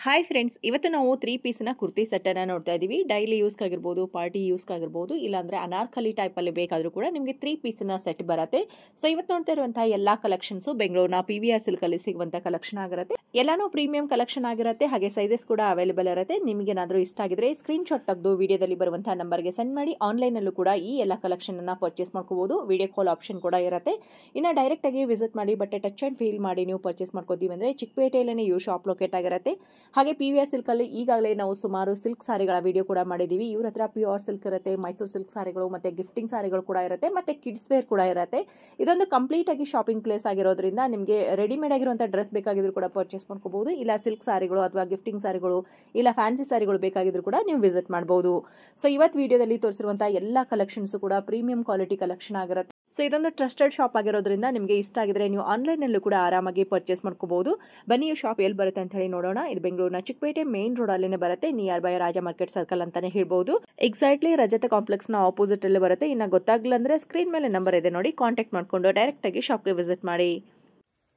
Hi friends, ಇವತ್ತು ನಾವು 3 ಪೀಸ್ನ ಕುರ್ತಿ ಸೆಟ್ಟನ್ನು ನೋಡ್ತಾ ಇದ್ದೀವಿ. ಡೈಲಿ ಯೂಸ್ಗಾಗಿರ್ಬೋದು, ಪಾರ್ಟಿ ಯೂಸ್ಗಾಗಿರ್ಬೋದು, ಇಲ್ಲಾಂದರೆ ಅನಾರ್ಕಲಿ ಟೈಪಲ್ಲಿ ಬೇಕಾದರೂ ಕೂಡ ನಿಮಗೆ 3 ಪೀಸ್ನ ಸೆಟ್ ಬರುತ್ತೆ. ಸೊ ಇವತ್ತು ನೋಡ್ತಾ ಇರುವಂತಹ ಎಲ್ಲ ಕಲೆಕ್ಷನ್ಸು ಬೆಂಗಳೂರಿನ PVR ಸಿಲ್ಕಲ್ಲಿ ಸಿಗುವಂಥ ಕಲೆಕ್ಷನ್ ಆಗಿರುತ್ತೆ. ಎಲ್ಲಾನು ಪ್ರೀಮಿಯಂ ಕಲೆಕ್ಷನ್ ಆಗಿರುತ್ತೆ. ಹಾಗೆ ಸೈಜಸ್ ಕೂಡ ಅವೈಲೇಬಲ್ ಇರುತ್ತೆ. ನಿಮಗೇನಾದರೂ ಇಷ್ಟ ಆಗಿದ್ರೆ ಸ್ಕ್ರೀನ್ಶಾಟ್ ತೆಗೆದು ವಿಡಿಯೋದಲ್ಲಿ ಬರುವಂತಹ ನಂಬರ್ಗೆ ಸೆಂಡ್ ಮಾಡಿ ಆನ್ಲೈನಲ್ಲೂ ಕೂಡ ಈ ಎಲ್ಲ ಕಲೆಕ್ಷನನ್ನು ಪರ್ಚೇಸ್ ಮಾಡ್ಕೋಬಹುದು. ವಿಡಿಯೋ ಕಾಲ್ ಆಪ್ಷನ್ ಕೂಡ ಇರುತ್ತೆ. ಇನ್ನು ಡೈರೆಕ್ಟಾಗಿ ವಿಸಿಟ್ ಮಾಡಿ ಬಟ್ಟೆ ಟಚ್ ಆ್ಯಂಡ್ ಫೀಲ್ ಮಾಡಿ ನೀವು ಪರ್ಚೇಸ್ ಮಾಡ್ಕೋತೀವಿ ಅಂದರೆ ಚಿಕ್ಕಪೇಟೆಯಲ್ಲೇ ಯು ಶಾಪ್ ಲೊಕೇಟ್ ಆಗಿರುತ್ತೆ. ಹಾಗೆ PVR ಸಿಲ್ಕಲ್ಲಿ ಈಗಾಗಲೇ ನಾವು ಸುಮಾರು ಸಿಲ್ಕ್ ಸಾರಿಗಳ ವಿಡಿಯೋ ಕೂಡ ಮಾಡಿದ್ದೀವಿ. ಇವ್ರ ಹತ್ರ ಪ್ಯೂರ್ ಸಿಲ್ಕ್ ಇರುತ್ತೆ, ಮೈಸೂರು ಸಿಲ್ಕ್ ಸಾರಿಗಳು ಮತ್ತು ಗಿಫ್ಟಿಂಗ್ ಸಾರಿಗಳು ಕೂಡ ಇರುತ್ತೆ, ಮತ್ತು ಕಿಡ್ಸ್ ವೇರ್ ಕೂಡ ಇರುತ್ತೆ. ಇದೊಂದು ಕಂಪ್ಲೀಟ್ ಆಗಿ ಶಾಪಿಂಗ್ ಪ್ಲೇಸ್ ಆಗಿರೋದ್ರಿಂದ ನಿಮಗೆ ರೆಡಿಮೇಡ್ ಆಗಿರುವಂಥ ಡ್ರೆಸ್ ಬೇಕಾಗಿದ್ರು ಕೂಡ ಪರ್ಚೇಸ್ ಮಾಡ್ಕೋಬಹುದು. ಇಲ್ಲ ಸಿಲ್ಕ್ ಸಾರಿಗಳು ಅಥವಾ ಗಿಫ್ಟಿಂಗ್ ಸಾರಿಗಳು ಇಲ್ಲ ಫ್ಯಾನ್ಸಿ ಸಾರಿಗಳು ಬೇಕಾಗಿದ್ರು ಕೂಡ ನೀವು ವಿಸಿಟ್ ಮಾಡಬಹುದು. ಸೊ ಇವತ್ತು ವಿಡಿಯೋದಲ್ಲಿ ತೋರಿಸಿರುವಂಥ ಎಲ್ಲ ಕಲೆಕ್ಷನ್ಸ್ ಕೂಡ ಪ್ರೀಮಿಯಂ ಕ್ವಾಲಿಟಿ ಕಲೆಕ್ಷನ್ ಆಗಿರುತ್ತೆ. ಸೊ ಇದೊಂದು ಟ್ರಸ್ಟೆಡ್ ಶಾಪ್ ಆಗಿರೋದ್ರಿಂದ ನಿಮಗೆ ಇಷ್ಟ ಆಗಿದ್ರೆ ನೀವು ಆನ್ಲೈನಲ್ಲೂ ಕೂಡ ಆರಾಮಾಗಿ ಪರ್ಚೇಸ್ ಮಾಡ್ಕೋಬಹುದು. ಬನ್ನಿ ಈ ಶಾಪ್ ಎಲ್ಲಿ ಬರುತ್ತೆ ಅಂತ ಹೇಳಿ ನೋಡೋಣ. ಇದು ಬೆಂಗಳೂರಿನ ಚಿಕ್ಕಪೇಟೆ ಮೇನ್ ರೋಡ್ ಅಲ್ಲೇ ಬರುತ್ತೆ. Near by Raja market circle ಅಂತಾನೆ ಹೇಳ್ಬಹುದು. ಎಕ್ಸಾಕ್ಟ್ಲಿ ರಜತ ಕಾಂಪ್ಲೆಕ್ಸ್ ನ ಆಪೋಸಿಟ್ ಅಲ್ಲಿ ಬರುತ್ತೆ. ಇನ್ನ ಗೊತ್ತಾಗ್ಲಿಲ್ಲ ಅಂದ್ರೆ ಸ್ಕ್ರೀನ್ ಮೇಲೆ ನಂಬರ್ ಇದೆ ನೋಡಿ, ಕಾಂಟ್ಯಾಕ್ಟ್ ಮಾಡ್ಕೊಂಡು ಡೈರೆಕ್ಟ್ ಆಗಿ ಶಾಪ್ಗೆ ವಿಸಿಟ್ ಮಾಡಿ.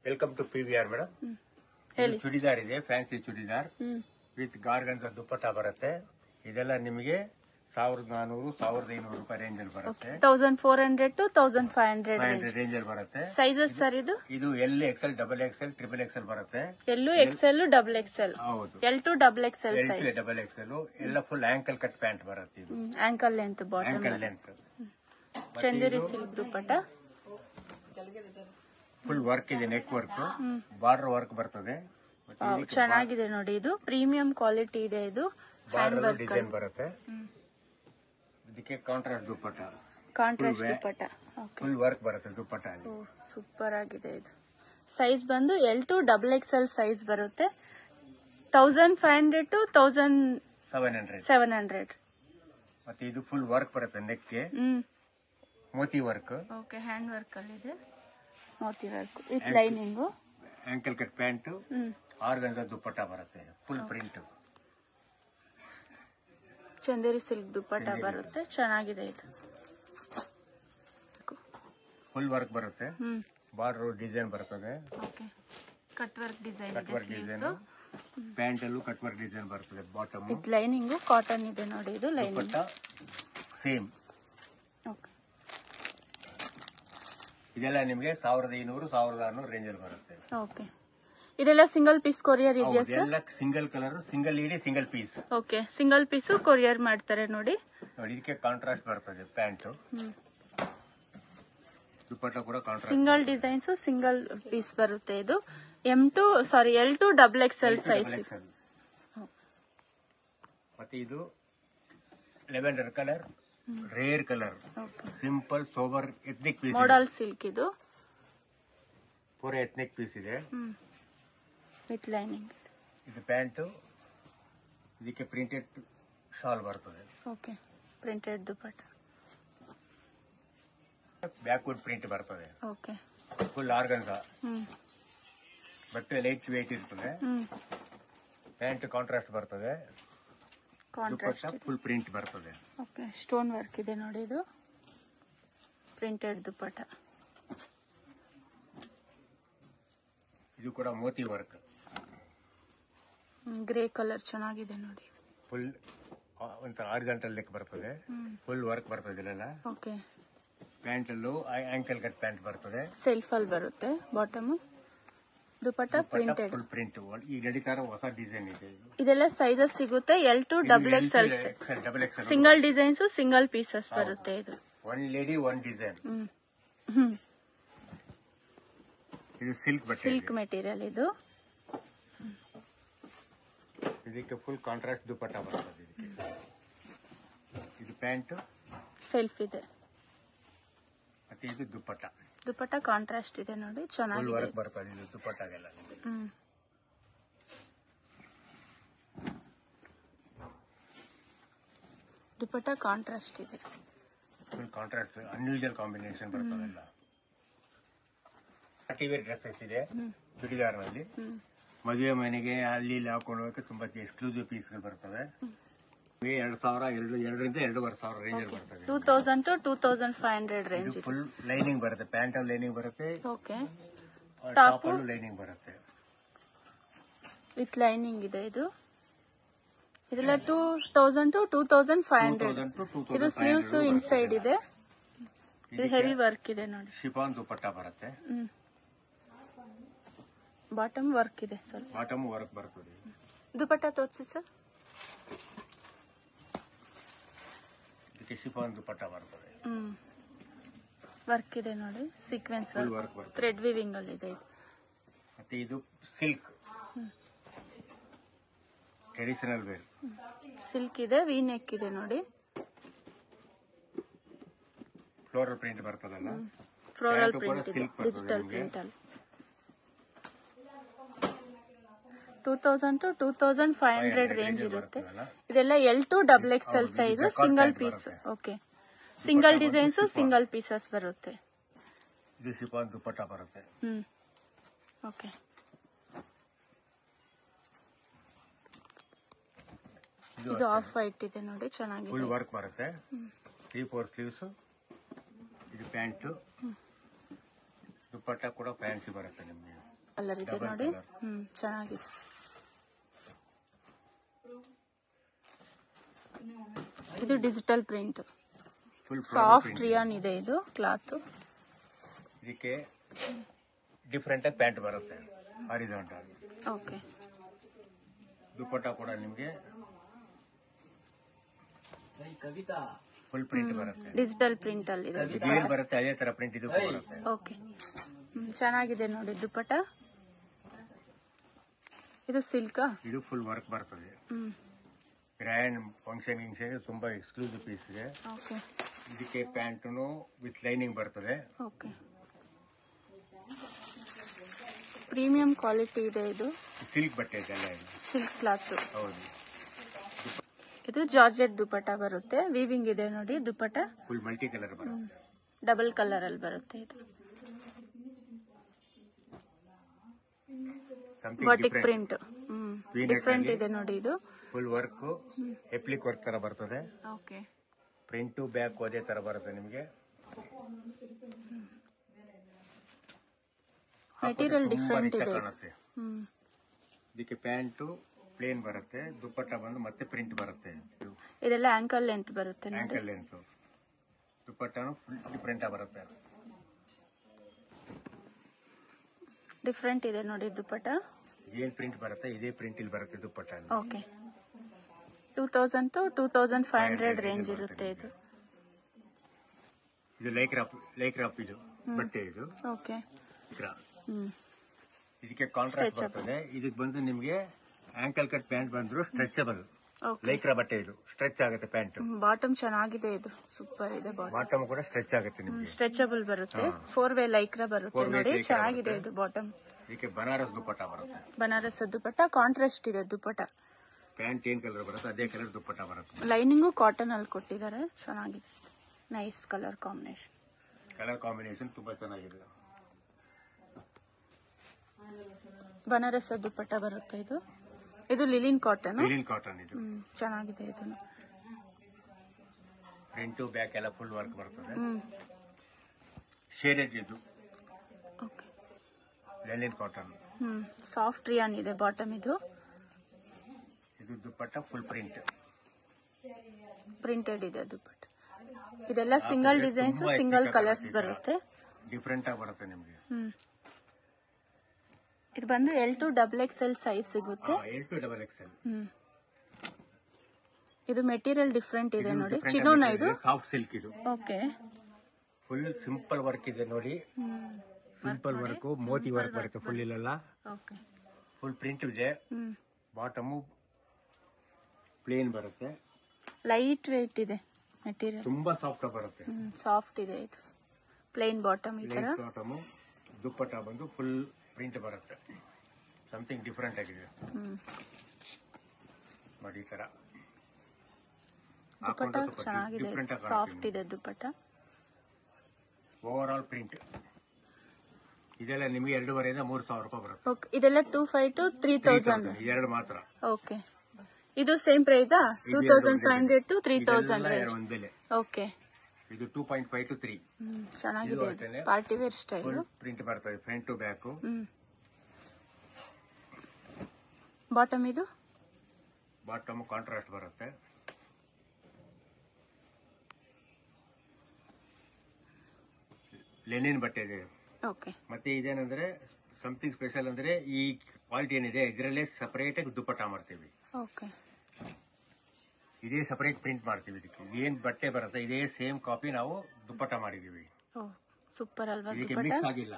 Welcome to PVR madam. Churidar ಇದೆ, ಫ್ಯಾನ್ಸಿ ಚೂಡಿದಾರ್ ವಿತ್ ಗಾರ್ಗನ್ಸ್ ದುಪ್ಪಟ್ಟ ಬರುತ್ತೆ. ಇದೆಲ್ಲ ನಿಮಗೆ 1400 1500 ರೂಪಾಯಿ ರೇಂಜ್ ಅಲ್ಲಿ ಬರುತ್ತೆ. 1400 to 1500 ರೇಂಜ್ ಅಲ್ಲಿ ಬರುತ್ತೆ. ಸೈಜಸ್ ಸರ್ ಇದು L XL double XL triple XL ಬರುತ್ತೆ. ಎಲ್ಲೂ XL ಡಬಲ್ XL ಹೌದು, L to double XL L size to double XL ಎಲ್ಲ ಫುಲ್ ಆಂಕಲ್ ಕಟ್ ಪ್ಯಾಂಟ್ ಬರುತ್ತೆ. ಇದು ankle length bottom ankle length Chanderi silk dupatta full work ಇದೆ, neck work, border work ಬರ್ತದೆ. ಚೆನ್ನಾಗಿದೆ ನೋಡಿ. ಇದು ಪ್ರೀಮಿಯಂ ಕ್ವಾಲಿಟಿ ಇದೆ. ಇದು ಹ್ಯಾಂಡ್ ವರ್ಕ್ ಡಿಸೈನ್ ಬರುತ್ತೆ. ಇದಕ್ಕೆ contrast dupatta, contrast dupatta full work ಬರುತ್ತೆ ದುಪ್ಪಟ್ಟ. ಸೂಪರ್ ಆಗಿದೆ. ಇದು ಸೈಜ್ ಬಂದು L to double XL size ಬರುತ್ತೆ. 1500 to 1700. ಮತ್ತೆ ಇದು ಫುಲ್ ವರ್ಕ್ ಬರುತ್ತೆ, ನೆಕ್ಗೆ ಮೋತಿ ವರ್ಕ್. ಓಕೆ, ಹ್ಯಾಂಡ್ ವರ್ಕ್ ಅಲ್ಲಿ ಇದೆ ಮೋತಿ work with lining. Ankle cut pant, organza dupatta ಬರುತ್ತೆ, full print. Chanderi silk dupatta ಬರುತ್ತೆ, ಚೆನ್ನಾಗಿದೆ. ಇದು ಫುಲ್ ವರ್ಕ್ ಬರುತ್ತೆ, ಬಾರ್ಡರ್ ಡಿಸೈನ್ ಬರ್ತದೆ. Okay, cut work design cut work design, pant ಅಲ್ಲೂ ಕಟ್ ವರ್ಕ್ ಡಿಸೈನ್ ಬರ್ತದೆ. ಬಾಟಮ್ ವಿತ್ ಲೈನಿಂಗ್ ಕಾಟನ್ ಇದೆ ನೋಡಿ. ಇದು ಲೈನಿಂಗ್ ಸೇಮ್. ಓಕೆ, ಇದೆಲ್ಲ ನಿಮಗೆ 1500 1600 ರೇಂಜ್ ಅಲ್ಲಿ ಬರುತ್ತೆ. ಓಕೆ, ಇದೆಲ್ಲ ಸಿಂಗಲ್ ಪೀಸ್ ಕೊರಿಯರ್ ಇದೆಯಾ ಸರ್? ಎಲ್ಲ ಸಿಂಗಲ್ ಕಲರ್, ಸಿಂಗಲ್ ಇಡಿ, single piece. Okay, single piece courier ಮಾಡ್ತಾರೆ ನೋಡಿ. ಇದಕ್ಕೆ ಕಾಂಟ್ರಾಸ್ಟ್ ಬರ್ತದೆ ಪ್ಯಾಂಟ್, ದುಪ್ಪಟ್ಟ ಕೂಡ contrast. Single designs, single piece ಬರುತ್ತೆ. ಇದು L to double XL size. ಮತ್ತೆ ಇದು lavender colour, rare colour, simple sober ethnic piece, modal silk. ಇದು ಪೂರಾ ಎಥ್ನಿಕ್ ಪೀಸ್ ಇದೆ ವಿತ್ ಲೈನಿಂಗ್. ಇದು ಪ್ಯಾಂಟ್, ಇದಕ್ಕೆ ಪ್ರಿಂಟೆಡ್ ಶಾಲ್ ಬರ್ತದೆ. ಓಕೆ, ಪ್ರಿಂಟೆಡ್ ದುಪ್ಪಟ್ಟ, ಬ್ಯಾಕ್ವುಡ್ ಪ್ರಿಂಟ್ ಬರ್ತದೆ. ಓಕೆ, ಫುಲ್ ಆರ್ಗನ್ಸಾ ಬಟ್ಟೆ ಲೈಟ್ ವೇಟ್ ಇರ್ತದೆ. ಪ್ಯಾಂಟ್ ಕಾಂಟ್ರಾಸ್ಟ್ ಬರ್ತದೆ, ದುಪ್ಪಟ್ಟ ಫುಲ್ ಪ್ರಿಂಟ್ ಬರ್ತದೆ. ಓಕೆ, ಸ್ಟೋನ್ ವರ್ಕ್ ಇದೆ ನೋಡಿ. ಇದು ಪ್ರಿಂಟೆಡ್ ದುಪ್ಪಟ್ಟ. ಇದು ಕೂಡ ಮೋತಿ ವರ್ಕ್, ಗ್ರೇ ಕಲರ್ ಚೆನ್ನಾಗಿದೆ ನೋಡಿ. ಫುಲ್ ಒಂಥರ ಆರಿಜಾಂಟಲ್ ಲೆಕ್ ಬರ್ತದೆ, ಫುಲ್ ವರ್ಕ್ ಬರ್ತದೆ ಇಲ್ಲೆಲ್ಲ. ಓಕೆ, ಪ್ಯಾಂಟ್ ಅಲ್ಲೂ ಆಂಕಲ್ ಕಟ್ ಪ್ಯಾಂಟ್ ಬರ್ತದೆ, ಸೆಲ್ಫ್ ಅಲ್ಲಿ ಬರುತ್ತೆ. ಬಾಟಮ್ ದುಪ್ಪಟ್ಟ ಪ್ರಿಂಟೆಡ್, ಫುಲ್ ಪ್ರಿಂಟ್. ಈಗ ನಡೀತಾರ ಹೊಸ ಡಿಸೈನ್ ಇದೆ. ಇದೆಲ್ಲ ಸೈಜಸ್ ಸಿಗುತ್ತೆ. L to double XL single designs, single pieces ಬರುತ್ತೆ. ಇದು ಒನ್ ಲೇಡಿ ಒನ್ ಡಿಸೈನ್. ಇದು ಸಿಲ್ಕ್ ಬಟ್ಟೆ, ಸಿಲ್ಕ್ ಮೆಟೀರಿಯಲ್. ಇದು ಇದಕ್ಕೆ ಫುಲ್ ಕಾಂಟ್ರಾಸ್ಟ್ ದುಪ್ಪಟ್ಟ ಬರ್ತದೆ. ಇದು ಪ್ಯಾಂಟ್ ಸೆಲ್ಫ್ ಇದೆ, ಮತ್ತೆ ಇದು ದುಪ್ಪಟ್ಟ. ದುಪ್ಪಟ್ಟ ಕಾಂಟ್ರಾಸ್ಟ್ ಇದೆ ನೋಡಿ, ಚೆನ್ನಾಗಿದೆ. ವರ್ಕ್ ಬರ್ತದೆ ಇದು ದುಪ್ಪಟ್ಟಾಗೆಲ್ಲ. ದುಪ್ಪಟ್ಟ ಕಾಂಟ್ರಾಸ್ಟ್ ಇದೆ, ಫುಲ್ ಕಾಂಟ್ರಾಸ್ಟ್, ಅನ್ಯೂಜುವಲ್ ಕಾಂಬಿನೇಷನ್ ಬರ್ತದೆಲ್ಲ. ಪಾರ್ಟಿ ವೇರ್ ಡ್ರೆಸ್ಸಸ್ ಇದೆ ಚೂಡಿದಾರ್ ನಲ್ಲಿ. ಮದುವೆ ಮನೆಗೆ ಅಲ್ಲಿ ಇಲ್ಲಿ ಹಾಕೊಂಡು ಹೋಗಕ್ಕೆ ತುಂಬಾ ಎಕ್ಸ್ಕ್ಲೂಸಿವ್ ಪೀಸ್ಗಳು ಬರ್ತವೆ. 2000 2ರಿಂದ 2500 ರೇಂಜ್ ಅಲ್ಲಿ ಬರ್ತದೆ. 2000 to 2500 ರೇಂಜ್. ಫುಲ್ ಲೈನಿಂಗ್ ಬರುತ್ತೆ, ಪ್ಯಾಂಟ್ ಅಲ್ಲಿ ಲೈನಿಂಗ್ ಬರುತ್ತೆ. ಓಕೆ, ಟಾಪ್ ಅಲ್ಲೂ ಲೈನಿಂಗ್ ಬರುತ್ತೆ. ವಿತ್ ಲೈನಿಂಗ್ ಇದೆ ಇದು. ಇದೆಲ್ಲ 2000 to 2500. 2000 to 2500 ಇದು ಸ್ಲೀವ್ಸ್ ಇನ್ಸೈಡ್ ಇದೆ. ಇದು ಹೆವಿ ವರ್ಕ್ ಇದೆ ನೋಡಿ. ಶಿಫಾನ್ ದುಪಟ್ಟ ಬರುತ್ತೆ. ಬಾಟಮ್ ವರ್ಕ್ ಇದೆ ಸ್ವಲ್ಪ. ಬಾಟಮ್ ವರ್ಕ್ ಬರ್ತದೆ. ದುಪಟ್ಟ ತೋರಿಸಿ ಸರ್. ಇದಕ್ಕೆ ಶಿಫಾನ್ ದುಪಟ್ಟ ಬರ್ತದೆ. ವರ್ಕ್ ಇದೆ ನೋಡಿ, ಸೀಕ್ವೆನ್ಸ್ ವರ್ಕ್ ವರ್ಕ್, ಬರ್ತದೆ. ಥ್ರೆಡ್ ವಿವಿಂಗ್ ಅಲ್ಲಿ ಇದೆ ಇದು. ಮತ್ತೆ ಇದು ಸಿಲ್ಕ್ ಟ್ರೆಡಿಷನಲ್ ವೇರ್. ಸಿಲ್ಕ್ ಇದೆ, ವಿ ನೆಕ್ ಇದೆ ನೋಡಿ. ಫ್ಲೋರಲ್ ಪ್ರಿಂಟ್ ಬರ್ತದಲ್ಲ, ಫ್ಲೋರಲ್ ಪ್ಯಾಂಟು ಕೂಡ ಪ್ರಿಂಟ್ ಇದೆ, silk ಬರ್ತದೆ ಡಿಜಿಟಲ್ ನಿಮ್ಗೆ. ಪ್ರಿಂಟ್ ಅಲ್ಲಿ. 2000 to 2500 ರೇಂಜ್ ಇರುತ್ತೆ. ಇದೆಲ್ಲ L2 XXL size, single piece. Okay, single designs, single pieces ಬರುತ್ತೆ. ಇದು ಶಿಫಾನ್ ದುಪಟ್ಟ ಬರುತ್ತೆ. ಓಕೆ, ಇದು ಆಫ್ ವೈಟ್ ಇದೆ ನೋಡಿ, ಚೆನ್ನಾಗಿದೆ. ಫುಲ್ ವರ್ಕ್ ಬರುತ್ತೆ. 3-4 ಸ್ಲೀವ್ಸ್. ಇದು ಪ್ಯಾಂಟ್, ದುಪಟ್ಟ ಕೂಡ ಫ್ಯಾನ್ಸಿ ಬರುತ್ತೆ ನಿಮ್ಗೆ. ಕಲರ್ ಇದೆ Double ನೋಡಿ. colour. ಚೆನ್ನಾಗಿದೆ. ಇದು digital print, full soft rayon ಇದೆ ಇದು ಕ್ಲಾತ್. ಇದಕ್ಕೆ ಡಿಫ್ರೆಂಟ್ ಆಗಿ ಪ್ಯಾಂಟ್ ಬರುತ್ತೆ, ಹಾರಿಜಾಂಟಲ್. ಓಕೆ, ದುಪಟ್ಟ ಕೂಡ ನಿಮ್ಗೆ ಫುಲ್ ಪ್ರಿಂಟ್ ಬರುತ್ತೆ. ಡಿಜಿಟಲ್ ಪ್ರಿಂಟ್ ಅಲ್ಲಿ ಇದೆ. ಇದು ಏನ್ ಬರುತ್ತೆ ಅದೇ ತರ ಪ್ರಿಂಟ್ ಇದು ಬರುತ್ತೆ. ಓಕೆ, ಚೆನ್ನಾಗಿದೆ ನೋಡಿ ದುಪಟ್ಟ. ಇದು ಸಿಲ್ಕ್. ಇದು ಫುಲ್ ವರ್ಕ್ ಬರ್ತದೆ. ಗ್ರ್ಯಾಂಡ್ ಫಂಕ್ಷನ್ ತುಂಬಾ ಎಕ್ಸ್ಕ್ಲೂಸಿವ್ ಪೀಸ್ ಇದೆ. ಓಕೆ, ಇದಕ್ಕೆ ಪ್ಯಾಂಟು ವಿತ್ ಲೈನಿಂಗ್ ಬರ್ತದೆ. ಓಕೆ, ಪ್ರೀಮಿಯಂ ಕ್ವಾಲಿಟಿ ಇದೆ ಇದು. ಸಿಲ್ಕ್ ಬಟ್ಟೆ ಇದೆಲ್ಲ ಇದು. Silk cloth. ಹೌದು, ಇದು ಜಾರ್ಜೆಟ್ ದುಪಟ್ಟ ಬರುತ್ತೆ. ವೀವಿಂಗ್ ಇದೆ ನೋಡಿ ದುಪಟ್ಟ. ಫುಲ್ ಮಲ್ಟಿ ಕಲರ್ ಬರುತ್ತೆ. ಡಬಲ್ ಕಲರ್ ಅಲ್ಲಿ ಬರುತ್ತೆ ಇದು. ಬಾಟಿಕ್ ಪ್ರಿಂಟ್ ಡಿಫ್ರೆಂಟ್ ಇದೆ ನೋಡಿ ಇದು. ಫುಲ್ ವರ್ಕ್ ಎಪ್ಲಿಕ್ ವರ್ಕ್ ತರ ಬರ್ತದೆ. ಓಕೆ, ಪ್ರಿಂಟು ಬ್ಯಾಕ್ ಅದೇ ತರ ಬರುತ್ತೆ ನಿಮಗೆ. ಮೆಟೀರಿಯಲ್ ಡಿಫ್ರೆಂಟ್ ಇದೆ. ಕಾಣುತ್ತೆ. ಇದಕ್ಕೆ ಪ್ಯಾಂಟು ಪ್ಲೇನ್ ಬರುತ್ತೆ, ದುಪಟ್ಟ ಬಂದು ಮತ್ತೆ ಪ್ರಿಂಟ್ ಬರುತ್ತೆ. ಇದೆಲ್ಲ ಆಂಕಲ್ ಲೆಂತ್ ಬರುತ್ತೆ ನೋಡಿ. Ankle length. ದುಪಟ್ಟನು ಫುಲ್ ಡಿಫ್ರೆಂಟ್ ಬರುತ್ತೆ. ಡಿಫ್ರೆಂಟ್ ಇದೆ ನೋಡಿ ದುಪಟ್ಟ. ಏನ್ ಪ್ರಿಂಟ್ ಬರುತ್ತೆ ಇದೇ ಪ್ರಿಂಟ್ ಇಲ್ಲಿ ಬರುತ್ತೆ ದುಪಟ್ಟ. ಓಕೆ, 2000 to 2500 ರೇಂಜ್ ಇರುತ್ತೆ ಇದು. ಇದು ಲೈಕ್ರಾಪ್ ಇದು ಬಟ್ಟೆ ಇದು. ಓಕೆ, ಇದಕ್ಕೆ ಕಾಂಟ್ರಾಸ್ಟ್ ಬರ್ತದೆ. ಇದಕ್ಕೆ ಬಂದು ನಿಮ್ಗೆ ಆಂಕಲ್ ಕಟ್ ಪ್ಯಾಂಟ್ ಬಂದ್ರು ಸ್ಟ್ರೆಚಬಲ್ ಲೈಕ್ರಾ ಬಟ್ಟೆ. ಇದು ಸ್ಟ್ರೆಚ್ ಆಗುತ್ತೆ ಪ್ಯಾಂಟ್. ಬಾಟಮ್ ಚೆನ್ನಾಗಿದೆ, ಇದು ಸೂಪರ್ ಇದೆ. ಬಾಟಮ್ ಕೂಡ ಸ್ಟ್ರೆಚ್ ಆಗುತ್ತೆ ನಿಮ್ಗೆ. ಸ್ಟ್ರೆಚಬಲ್ ಬರುತ್ತೆ. 4 ವೇ ಲೈಕ್ರಾ ಬರುತ್ತೆ ನೋಡಿ, ಚೆನ್ನಾಗಿದೆ ಇದು ಬಾಟಮ್. ಇದಕ್ಕೆ ಬನಾರಸ್ ದುಪಟ್ಟ ಬರುತ್ತೆ. ಬನಾರಸ್ ದುಪಟ್ಟ ಕಾಂಟ್ರಾಸ್ಟ್ ಇದೆ ದುಪಟ್ಟ. ಪ್ಯಾಂಟ್ ಏನ್ ಕಲರ್ ಬರುತ್ತೆ ಅದೇ ಕಲರ್ ದುಪಟ್ಟ ಬರುತ್ತೆ. ಲೈನಿಂಗು ಕಾಟನ್ ಅಲ್ಲಿ ಕೊಟ್ಟಿದ್ದಾರೆ, ಚೆನ್ನಾಗಿದೆ. Nice colour combination. Colour combination ತುಂಬಾ ಚೆನ್ನಾಗಿದೆ. ಬನಾರಸ್ ದುಪಟ್ಟ ಬರುತ್ತೆ ಇದು. ಇದು ಲಿಲಿನ್ ಕಾಟನ್. ಲಿಲಿನ್ ಕಾಟನ್ ಇದು. ಚೆನ್ನಾಗಿದೆ ಇದು. ಫ್ರಂಟ್ ಬ್ಯಾಕ್ ಎಲ್ಲ ಫುಲ್ ವರ್ಕ್ ಬರ್ತದೆ. ಶೇಡೆಡ್ ಇದು. Okay, ಲಿಲಿನ್ cotton. ಸಾಫ್ಟ್ ರಿಯಾನ್ ಇದೆ ಬಾಟಮ್ ಇದು. ಇದು ದುಪಟ್ಟ ಫುಲ್ ಪ್ರಿಂಟೆಡ್ ಇದೆ ದುಪಟ್ಟ. ಇದೆಲ್ಲ ಸಿಂಗಲ್ ಡಿಸೈನ್ಸ್, ಸಿಂಗಲ್ ಕಲರ್ಸ್ ಬರುತ್ತೆ. ಡಿಫ್ರೆಂಟ್ ಆಗಿ ಬರುತ್ತೆ ನಿಮಗೆ. ಇದು ಬಂದು L2 XXL ಸೈಜ್ ಸಿಗುತ್ತೆ. L2 XXL. ಇದು ಮೆಟೀರಿಯಲ್ ಡಿಫ್ರೆಂಟ್ ಇದೆ ನೋಡಿ. ಚಿನೋನ ಇದು. ಸಾಫ್ಟ್ ಸಿಲ್ಕ್ ಇದು. ಓಕೆ, ಫುಲ್ ಸಿಂಪಲ್ ವರ್ಕ್ ಇದೆ ನೋಡಿ. ಸಿಂಪಲ್ ವರ್ಕ್, ಮೋತಿ ವರ್ಕ್ ಬರುತ್ತೆ ಫುಲ್ ಇಲ್ಲೆಲ್ಲ. ಓಕೆ, ಫುಲ್ ಪ್ರಿಂಟ್ ಇದೆ. ಬಾಟಮು ಪ್ಲೇನ್ ಬರುತ್ತೆ. ಲೈಟ್ ವೇಟ್ ಇದೆ ಮೆಟೀರಿಯಲ್. ತುಂಬಾ ಸಾಫ್ಟ್ ಬರುತ್ತೆ. ಸಾಫ್ಟ್ ಇದೆ ಇದು. ಪ್ಲೇನ್ ಬಾಟಮ್ ಈ ತರ. ಬಾಟಮು ದುಪ್ಪಟ್ಟ ಬಂದು ಫುಲ್ ಪ್ರಿಂಟ್ ಬರುತ್ತೆ. ಸಮಥಿಂಗ್ ಡಿಫರೆಂಟ್ ಆಗಿದೆ ನೋಡಿ. ಈ ತರ ದುಪಟ್ಟ ಚೆನ್ನಾಗಿದೆ, ಸಾಫ್ಟ್ ಇದೆ ದುಪಟ್ಟ. ಓವರ್ ಆಲ್ ಪ್ರಿಂಟ್ ಇದೆಲ್ಲ ನಿಮಗೆ 2,500 3,000 ರೂಪಾಯಿ ಬರುತ್ತೆ. ಓಕೆ, ಇದೆಲ್ಲ 2,500 to 3,000 ಎರಡು ಮಾತ್ರ. ಓಕೆ, ಇದು ಸೇಮ್ ಪ್ರೈಸಾ? 2,500 to 3,000 range. ಒಂದು ಬೆಲೆ. ಓಕೆ, ಇದು 2.5 to 3. ಚೆನ್ನಾಗಿದೆ. Party wear style. ಪ್ರಿಂಟ್ ಬರ್ತದೆ ಫ್ರಂಟ್ ಟು ಬ್ಯಾಕ್. ಬಾಟಮ್ ಇದು ಬಾಟಮ್ ಕಾಂಟ್ರಾಸ್ಟ್ ಬರುತ್ತೆ. ಲೆನಿನ್ ಬಟ್ಟೆ ಇದೆ. ಓಕೆ. ಮತ್ತೆ ಇದೇನಂದ್ರೆ ಸಮಥಿಂಗ್ ಸ್ಪೆಷಲ್ ಅಂದ್ರೆ ಈ ಕ್ವಾಲಿಟಿ ಏನಿದೆ ಇದರಲ್ಲೇ ಸಪರೇಟ್ ಆಗಿ ದುಪ್ಪಟ್ಟ ಮಾಡ್ತೀವಿ. ಓಕೆ. ಇದೇ ಸಪರೇಟ್ ಪ್ರಿಂಟ್ ಮಾಡ್ತೀವಿ. ಇದಕ್ಕೆ ಏನ್ ಬಟ್ಟೆ ಬರುತ್ತೆ ಇದೇ ಸೇಮ್ ಕಾಪಿ ನಾವು ದುಪ್ಪಟ್ಟ ಮಾಡಿದೀವಿ. ಸೂಪರ್ ಅಲ್ವಾ? ಇದಕ್ಕೆ ಮಿಕ್ಸ್ ಆಗಿಲ್ಲ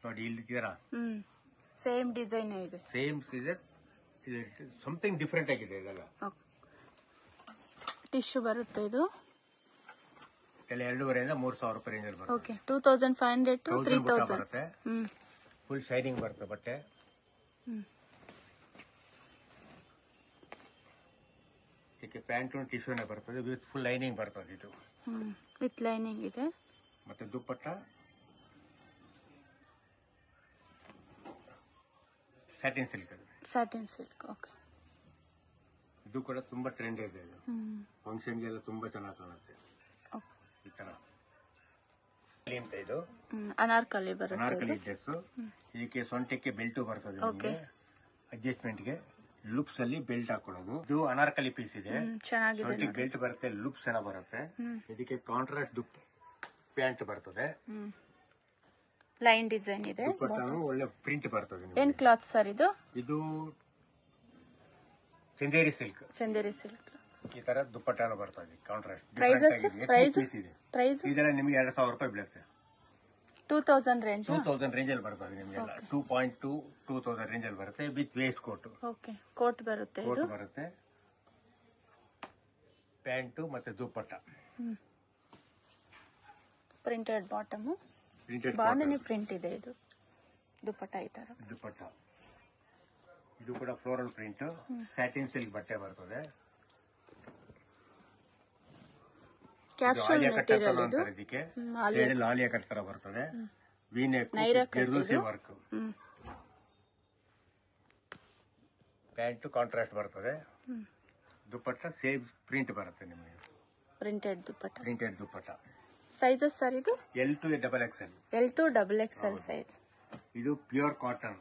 ನೋಡಿ, ಇಲ್ಲಿದ್ದೀರಾ ಸೇಮ್ ಡಿಸೈನ್ ಇದೆ. ಸೇಮ್ ಇದೆ, ಸಮಥಿಂಗ್ ಡಿಫ್ರೆಂಟ್ ಆಗಿದೆ. ಇದೆಲ್ಲ ಟಿಶ್ಯೂ ಬರುತ್ತೆ. ಇದು ಎಲ್ಲ 2,500 3,000 ರೂಪಾಯಿ ರೇಂಜ್ ಅಲ್ಲಿ ಬರುತ್ತೆ. ಓಕೆ. 2,500 to 3,000 ಬರುತ್ತೆ. ಫುಲ್ ಶೈನಿಂಗ್ ಬರುತ್ತೆ ಬಟ್ಟೆ. ಇದಕ್ಕೆ ಪ್ಯಾಂಟ್ ಟಿಶ್ಯೂನೇ ಬರ್ತದೆ, ವಿತ್ ಫುಲ್ ಲೈನಿಂಗ್ ಬರ್ತದೆ. ಇದು ವಿತ್ ಲೈನಿಂಗ್ ಇದೆ. ಮತ್ತೆ dupatta satin silk. Satin silk. Okay. ಇದು ಕೂಡ ತುಂಬಾ ಟ್ರೆಂಡ್ ಇದೆ. ಇದು ಫಂಕ್ಷನ್ಗೆಲ್ಲ ತುಂಬಾ ಚೆನ್ನಾಗಿ ಕಾಣುತ್ತೆ. ಈ ತರ ಇದು ಅನಾರ್ಕಲಿ ಬರುತ್ತೆ. ಅನಾರ್ಕಲಿ ಡ್ರೆಸ್. ಇದಕ್ಕೆ ಸೊಂಟಕ್ಕೆ ಬೆಲ್ಟು ಬರ್ತದೆ. ಅಡ್ಜಸ್ಟ್ಮೆಂಟ್ ಗೆ ಲುಪ್ಸ್ ಅಲ್ಲಿ ಬೆಲ್ಟ್ ಹಾಕೊಳ್ಳೋದು. ಇದು ಅನಾರ್ಕಲಿ ಪೀಸ್ ಇದೆ. ಸೊಂಟಿಗೆ ಬೆಲ್ಟ್ ಬರುತ್ತೆ, ಲುಪ್ಸ್ ಎಲ್ಲ ಬರುತ್ತೆ. ಇದಕ್ಕೆ ಕಾಂಟ್ರಾಸ್ಟ್ ಪ್ಯಾಂಟ್ ಬರ್ತದೆ. ಲೈನ್ ಡಿಸೈನ್ ಇದೆ. ಒಳ್ಳೆ ಪ್ರಿಂಟ್ ಬರ್ತದೆ. ಏನ್ ಕ್ಲಾತ್ ಸರ್ ಇದು? ಇದು ಚಂದೇರಿ ಸಿಲ್ಕ್. ಚಂದೇರಿ ಸಿಲ್ಕ್. ಈ ತರ ದುಪ್ಪಟ್ಟಾನು ಬರ್ತದೆ. ಕಾಂಟ್ರಾಸ್ಟ್ ಪ್ರೈಸ್ ಇದೆಲ್ಲ ನಿಮ್ಗೆ 2,000 ರೂಪಾಯಿ ಬೀಳುತ್ತೆ. 2,000 ರೇಂಜ್. 2,000 ರೇಂಜ್ ಅಲ್ಲಿ ಬರ್ತದೆ ನಿಮ್ಗೆಲ್ಲ. 2.2 2,000 ರೇಂಜ್ ಅಲ್ಲಿ ಬರುತ್ತೆ. With waist coat. Okay. Coat ಬರುತ್ತೆ. ಕೋಟ್ ಬರುತ್ತೆ, ಪ್ಯಾಂಟು ಮತ್ತೆ dupatta. Printed bottom. Bandhani print ಇದೆ. ಇದು ದುಪ್ಪಟ್ಟ. ಈ ತರ ದುಪ್ಪಟ್ಟ. ಇದು ಕೂಡ ಫ್ಲೋರಲ್ ಪ್ರಿಂಟ್. ಸ್ಯಾಟಿನ್ ಸಿಲ್ಕ್ ಬಟ್ಟೆ ಬರ್ತದೆ. ಕ್ಯಾಪ್ಸೂಲ್ ಮೆಟೀರಿಯಲ್ ಇದು. ಇದಕ್ಕೆ ಆಲಿಯಾ ಕಟ್ ತರ ಬರ್ತದೆ. V-neck work. ಪ್ಯಾಂಟ್ ಕಾಂಟ್ರಾಸ್ಟ್ ಬರ್ತದೆ. ದುಪ್ಪಟ್ಟ ಸೇಮ್ ಪ್ರಿಂಟ್ ಬರುತ್ತೆ ನಿಮಗೆ. ಪ್ರಿಂಟೆಡ್ ದುಪ್ಪಟ್ಟ. ಸೈಜಸ್ ಸರ್ ಇದು? L to XXL. L to XXL size. ಇದು pure cotton.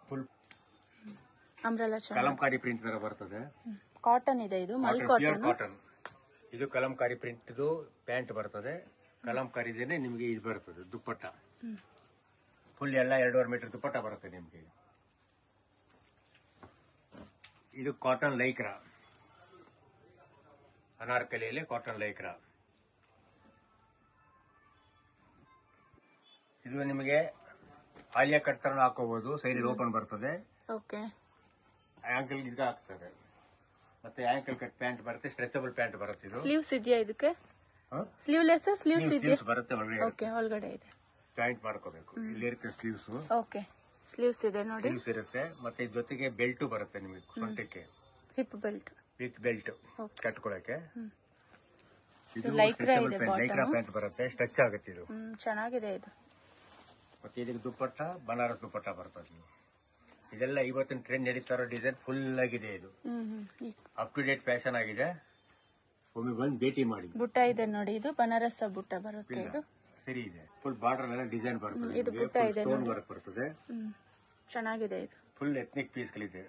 Full umbrella kalamkari print ತರ ಬರ್ತದೆ. ಕಾಟನ್ ಇದೆ. ಇದು ಮಲ್ ಕಾಟನ್. ಇದು ಕಲಂಕಾರಿ ಪ್ರಿಂಟ್ ಪ್ಯಾಂಟ್ ಬರ್ತದೆ. ಕಲಂಕಾರಿದೇನೆ ನಿಮಗೆ ಇದು ಬರ್ತದೆ ದುಪ್ಪಟ್ಟ. ಫುಲ್ ಎಲ್ಲ 2.5 ಮೀಟರ್ ದುಪ್ಪಟ್ಟ ಬರುತ್ತೆ ನಿಮಗೆ. ಇದು ಕಾಟನ್ ಲೈಕ್ರಾ. ಅನಾರ್ಕಲಿಯಲ್ಲಿ ಕಾಟನ್ ಲೈಕ್ರಾ. ಇದು ನಿಮಗೆ ಆಲಿಯಾ ಕಟ್ ತರ ಹಾಕೋಬಹುದು. ಸೈಡ್ ಓಪನ್ ಬರ್ತದೆ. ಓಕೆ. ಆಂಕಲ್ ಇದು ಆಗ್ತದೆ. ಮತ್ತೆ ಆಂಕಲ್ ಕಟ್ ಪ್ಯಾಂಟ್ ಬರುತ್ತೆ. ಸ್ಟ್ರೆಚಬಲ್ ಪ್ಯಾಂಟ್ ಬರುತ್ತೆ. ಇದು ಸ್ಲೀವ್ಸ್ ಇದೆಯಾ ಇದಕ್ಕೆ? ಸ್ಲೀವ್ಲೆಸ್ ಸ್ಲೀವ್ಸ್ ಇದೆಯಾ? ಬರುತ್ತೆ ಒಳಗಡೆ. ಓಕೆ. ಒಳಗಡೆ ಇದೆ. ಜಾಯಿಂಟ್ ಮಾಡ್ಕೋಬೇಕು. ಇಲ್ಲಿ ಇರುತ್ತೆ ಸ್ಲೀವ್ಸ್. ಓಕೆ. ಸ್ಲೀವ್ಸ್ ಇದೆ ನೋಡಿ. ಸ್ಲೀವ್ಸ್ ಇರುತ್ತೆ. ಮತ್ತೆ ಜೊತೆಗೆ ಬೆಲ್ಟ್ ಬರುತ್ತೆ ನಿಮಗೆ ಸೊಂಟಕ್ಕೆ. ಹಿಪ್ ಬೆಲ್ಟ್ ವಿತ್ ಬೆಲ್ಟ್ ಕಟ್ಕೊಳಕ್ಕೆ. ಇದು ಲೈಕ್ರಾ ಇದೆ. ಲೈಕ್ರಾ ಪ್ಯಾಂಟ್ ಬರುತ್ತೆ. ಸ್ಟ್ರೆಚ್ ಆಗುತ್ತೆ. ಇದು ಚೆನ್ನಾಗಿದೆ. ಇದು ಮತ್ತೆ ಇದಕ್ಕೆ ದುಪ್ಪಟ್ಟ ಬನಾರಸ್ ದುಪ್ಪಟ್ಟ ಬರ್ತದೆ. ಇದೆಲ್ಲ ಇವತ್ತಿನ ಟ್ರೆಂಡ್ ನಡೀತಾ ಇರೋ ಡಿಸೈನ್ ಫುಲ್ ಆಗಿದೆ. ಇದು ಅಪ್ ಟು ಡೇಟ್ ಫ್ಯಾಷನ್ ಆಗಿದೆ. ಒಮ್ಮೆ ಬಂದು ಭೇಟಿ ಮಾಡಿ. ಬುಟ್ಟ ಇದೆ ನೋಡಿ. ಇದು ಬನಾರಸ್ ಬುಟ್ಟ ಬರುತ್ತೆ. ಇದು ಸರಿ ಇದೆ. ಫುಲ್ ಬಾರ್ಡರ್ ಎಲ್ಲ ಡಿಸೈನ್ ಬರ್ತದೆ. ಇದು ಬುಟ್ಟ ಇದೆ. ಸ್ಟೋನ್ ವರ್ಕ್ ಬರ್ತದೆ. ಚೆನ್ನಾಗಿದೆ. ಇದು ಫುಲ್ ಎತ್ನಿಕ್ ಪೀಸ್ಗಳಿದೆ.